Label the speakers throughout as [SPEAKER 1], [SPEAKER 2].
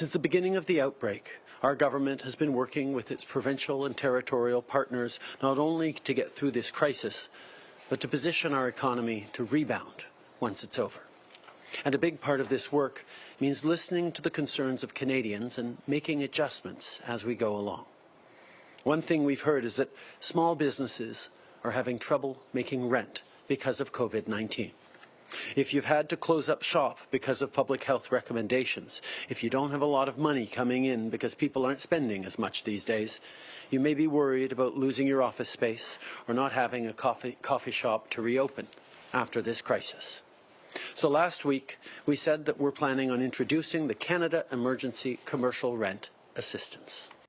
[SPEAKER 1] Since the beginning of the outbreak, our government has been working with its provincial and territorial partners not only to get through this crisis, but to position our economy to rebound once it's over. And a big part of this work means listening to the concerns of Canadians and making adjustments as we go along. One thing we've heard is that small businesses are having trouble making rent because of COVID-19. If you've had to close up shop because of public health recommendations, if you don't have a lot of money coming in because people aren't spending as much these days, you may be worried about losing your office space or not having a coffee shop to reopen after this crisis. So last week, we said that we're planning on introducing the Canada Emergency Commercial Rent Assistance.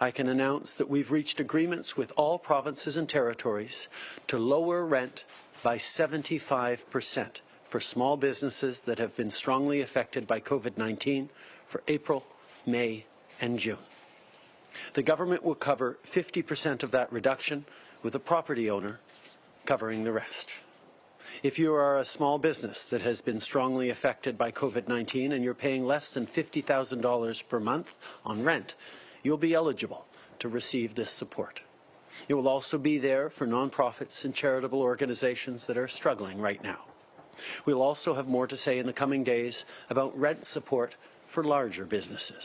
[SPEAKER 1] I can announce that we've reached agreements with all provinces and territories to lower rent by 75% for small businesses that have been strongly affected by COVID-19 for April, May, and June. The government will cover 50% of that reduction, with the property owner covering the rest. If you are a small business that has been strongly affected by COVID-19 and you're paying less than $50,000 per month on rent, you'll be eligible to receive this support. It will also be there for nonprofits and charitable organizations that are struggling right now. We'll also have more to say in the coming days about rent support for larger businesses.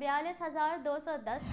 [SPEAKER 2] 42,210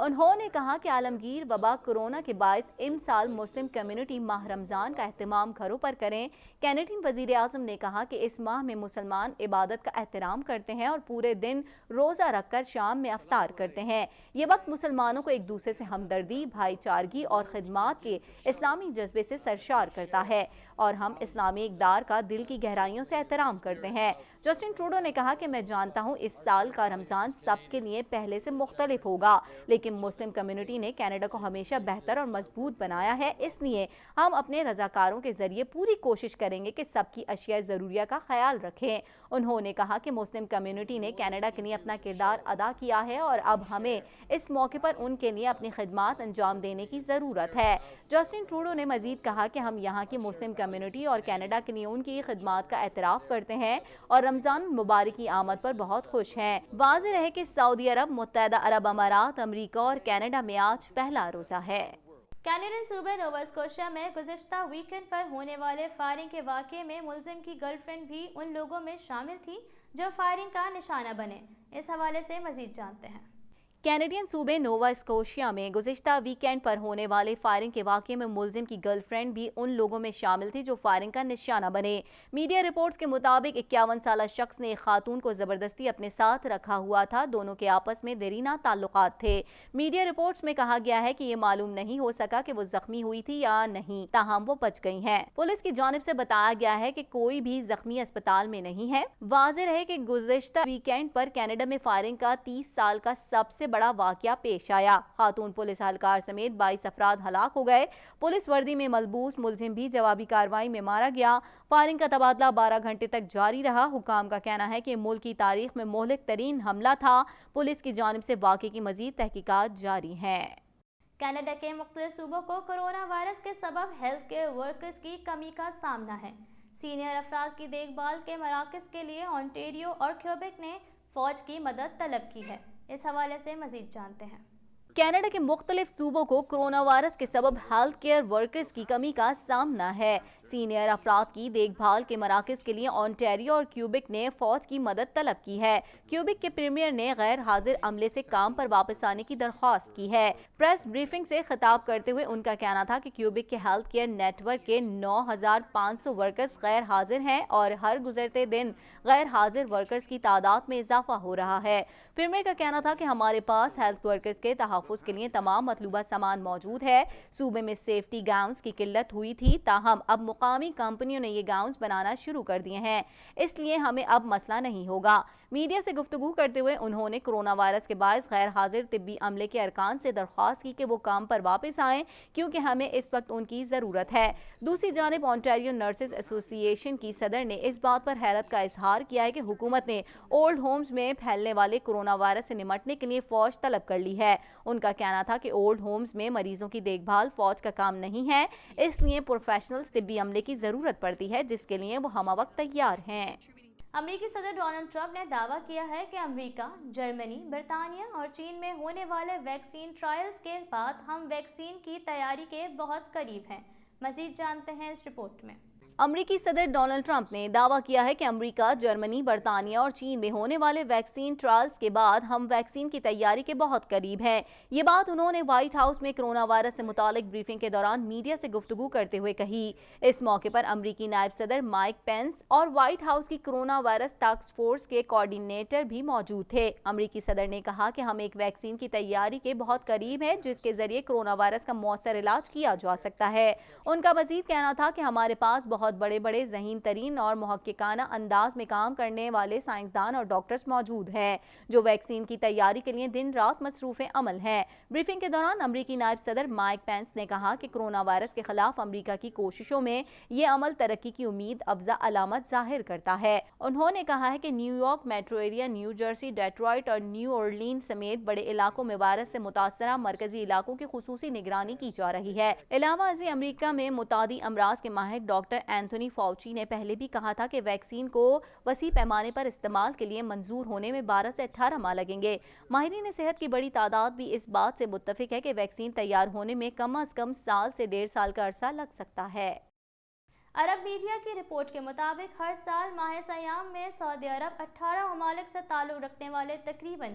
[SPEAKER 3] انہوں نے کہا کہ عالمگیر وبا corona کے باعث امسال مسلم community ماہ رمضان کا اہتمام گھروں پر کریں۔ کینیڈین وزیر اعظم نے کہا کہ اس ماہ میں مسلمان عبادت کا احترام کرتے ہیں اور پورے دن روزہ رکھ کر شام میں افطار کرتے ہیں۔ یہ وقت مسلمانوں کو ایک دوسرے سے ہمدردی، بھائی چارگی اور خدمات کے اسلامی جذبے سے سرشار کرتا ہے اور ہم اسلامی اقدار کا دل کی گہرائیوں سے احترام کرتے ہیں۔ جسٹن ٹروڈو نے کہا کہ میں جانتا ہوں اس سال کا رمضان سب کے لیے پہلے سے مختلف ہوگا، لیکن مسلم کمیونٹی نے کینیڈا کو ہمیشہ بہتر اور مضبوط بنایا ہے، اس لیے ہم اپنے رضاکاروں کے ذریعے پوری کوشش کریں گے کہ سب کی اشیاء ضروریہ کا خیال رکھیں۔ انہوں نے کہا کہ مسلم کمیونٹی نے کینیڈا کے لیے اپنا کردار ادا کیا ہے اور اب ہمیں اس موقع پر ان کے لیے اپنی خدمات انجام دینے کی ضرورت ہے۔ جسٹن ٹروڈو نے مزید کہا کہ ہم یہاں کی مسلم کمیونٹی اور کینیڈا کے لیے ان کی خدمات کا اعتراف کرتے ہیں اور رمضان مبارک کی آمد پر بہت خوش ہیں۔ واضح رہے کہ سعودی عرب، متحدہ عرب امارات، امریکہ اور کینیڈا میں آج پہلا روزہ ہے۔
[SPEAKER 2] کینیڈین صوبے نووا اسکوشیا میں گزشتہ ویکینڈ پر ہونے والے فائرنگ کے واقعے میں ملزم کی گرل فرینڈ بھی ان لوگوں میں شامل تھی جو فائرنگ کا نشانہ بنے۔ اس حوالے سے مزید جانتے ہیں۔
[SPEAKER 3] کینیڈین صوبے نووا اسکوشیا میں گزشتہ ویکینڈ پر ہونے والے فائرنگ کے واقعے میں ملزم کی گرل فرینڈ بھی ان لوگوں میں شامل تھی جو فائرنگ کا نشانہ بنے۔ میڈیا رپورٹس کے مطابق 51 سالہ شخص نے ایک خاتون کو زبردستی اپنے ساتھ رکھا ہوا تھا۔ دونوں کے آپس میں دیرینہ تعلقات تھے۔ میڈیا رپورٹس میں کہا گیا ہے کہ یہ معلوم نہیں ہو سکا کہ وہ زخمی ہوئی تھی یا نہیں، تاہم وہ بچ گئی ہیں۔ پولیس کی جانب سے بتایا گیا ہے کہ کوئی بھی زخمی اسپتال میں نہیں ہے۔ واضح رہے کہ گزشتہ ویکینڈ پر کینیڈا میں فائرنگ کا 30 سال کا سب سے بڑا واقعہ پیش آیا۔ خاتون پولیس اہلکار سمیت 22 افراد ہلاک ہو گئے۔ پولیس وردی میں ملبوس ملزم بھی جوابی کارروائی میں مارا گیا۔ فائرنگ کا تبادلہ 12 گھنٹے تک جاری رہا۔ حکام کا کہنا ہے کہ ملک کی تاریخ میں مہلک ترین حملہ تھا۔ پولیس کی جانب سے واقعے کی مزید تحقیقات جاری ہیں۔
[SPEAKER 2] کینیڈا کے مختلف صوبوں کو کورونا وائرس کے سبب ہیلتھ کیئر ورکرز کی کمی کا سامنا ہے۔ سینئر افراد کی دیکھ بھال کے مراکز کے لیے اونٹیریو اور کیوبیک نے فوج کی مدد طلب کی ہے۔ اس حوالے سے مزید جانتے ہیں۔
[SPEAKER 3] کینیڈا کے مختلف صوبوں کو کورونا وائرس کے سبب ہیلتھ کیئر ورکرز کی کمی کا سامنا ہے۔ سینئر افراد کی دیکھ بھال کے مراکز کے لیے اونٹیریو اور کیوبیک نے فوج کی مدد طلب کی ہے۔ کیوبیک کے پریمیئر نے غیر حاضر عملے سے کام پر واپس آنے کی درخواست کی ہے۔ پریس بریفنگ سے خطاب کرتے ہوئے ان کا کہنا تھا کہ کیوبیک کے ہیلتھ کیئر نیٹ ورک کے 9500 ورکرز غیر حاضر ہیں اور ہر گزرتے دن غیر حاضر ورکرز کی تعداد میں اضافہ ہو رہا ہے۔ پریمیئر کا کہنا تھا کہ ہمارے پاس ہیلتھ ورکرز کے تحفظ کے لیے تمام مطلوبہ سامان موجود ہے۔ صوبے میں سیفٹی گاؤنز کی قلت ہوئی تھی، تاہم اب مقامی کمپنیوں نے یہ گاؤنز بنانا شروع کر دیے ہیں، اس لیے ہمیں اب مسئلہ نہیں ہوگا۔ میڈیا سے گفتگو کرتے ہوئے انہوں نے کورونا وائرس کے باعث غیر حاضر طبی عملے کے ارکان سے درخواست کی کہ وہ کام پر واپس آئیں کیونکہ ہمیں اس وقت ان کی ضرورت ہے۔ دوسری جانب اونٹیریو نرسز ایسوسی ایشن کی صدر نے اس بات پر حیرت کا اظہار کیا ہے کہ حکومت نے اولڈ ہومز میں پھیلنے والے کورونا وائرس سے نمٹنے کے لیے فوج طلب کر لی ہے۔ ان کا کہنا تھا کہ اولڈ ہومز میں مریضوں کی دیکھ بھال فوج کا کام نہیں ہے، اس لیے پروفیشنلز طبی عملے کی ضرورت پڑتی ہے جس کے لیے وہ ہمہ وقت تیار ہیں۔
[SPEAKER 2] امریکی صدر ڈونلڈ ٹرمپ نے دعویٰ کیا ہے کہ امریکہ، جرمنی، برطانیہ اور چین میں ہونے والے ویکسین ٹرائلز کے بعد ہم ویکسین کی تیاری کے بہت قریب ہیں۔ مزید جانتے ہیں اس رپورٹ میں۔
[SPEAKER 3] امریکی صدر ڈونلڈ ٹرمپ نے دعویٰ کیا ہے کہ امریکہ، جرمنی، برطانیہ اور چین میں ہونے والے ویکسین ٹرائلز کے بعد ہم ویکسین کی تیاری کے بہت قریب ہیں۔ یہ بات انہوں نے وائٹ ہاؤس میں کورونا وائرس سے متعلق بریفنگ کے دوران میڈیا سے گفتگو کرتے ہوئے کہی۔ اس موقع پر امریکی نائب صدر مائک پینس اور وائٹ ہاؤس کی کورونا وائرس ٹاسک فورس کے کوآرڈینیٹر بھی موجود تھے۔ امریکی صدر نے کہا کہ ہم ایک ویکسین کی تیاری کے بہت قریب ہیں جس کے ذریعے کورونا وائرس کا مؤثر علاج کیا جا سکتا ہے۔ ان کا مزید کہنا تھا کہ ہمارے پاس بہت بڑے ذہین ترین اور محققانہ انداز میں کام کرنے والے سائنسدان اور ڈاکٹرز موجود ہیں جو ویکسین کی تیاری کے لیے دن رات مصروف عمل ہیں۔ بریفنگ کے دوران امریکی نائب صدر مائک پینس نے کہا کہ کورونا وائرس کے خلاف امریکہ کی کوششوں میں یہ عمل ترقی کی امید افزا علامت ظاہر کرتا ہے۔ انہوں نے کہا ہے کہ new York metro area, new Jersey, Detroit اور نیو اورلینز سمیت بڑے علاقوں میں وائرس سے متاثرہ مرکزی علاقوں کی خصوصی نگرانی کی جا رہی ہے۔ علاوہ ازیں امریکہ میں متعدی امراض کے ماہر ڈاکٹر اینتھونی فاؤچی نے پہلے بھی کہا تھا کہ ویکسین کو وسیع پیمانے پر استعمال کے لیے منظور ہونے میں 12 سے 18 ماہ لگیں گے۔ ماہرین صحت کی بڑی تعداد بھی اس بات سے متفق ہے کہ ویکسین تیار ہونے میں کم از کم سال سے 1.5 سال کا عرصہ لگ سکتا ہے۔
[SPEAKER 2] عرب میڈیا کی رپورٹ کے مطابق ہر سال ماہ سیام میں سعودی عرب 18 ممالک سے تعلق رکھنے والے تقریباً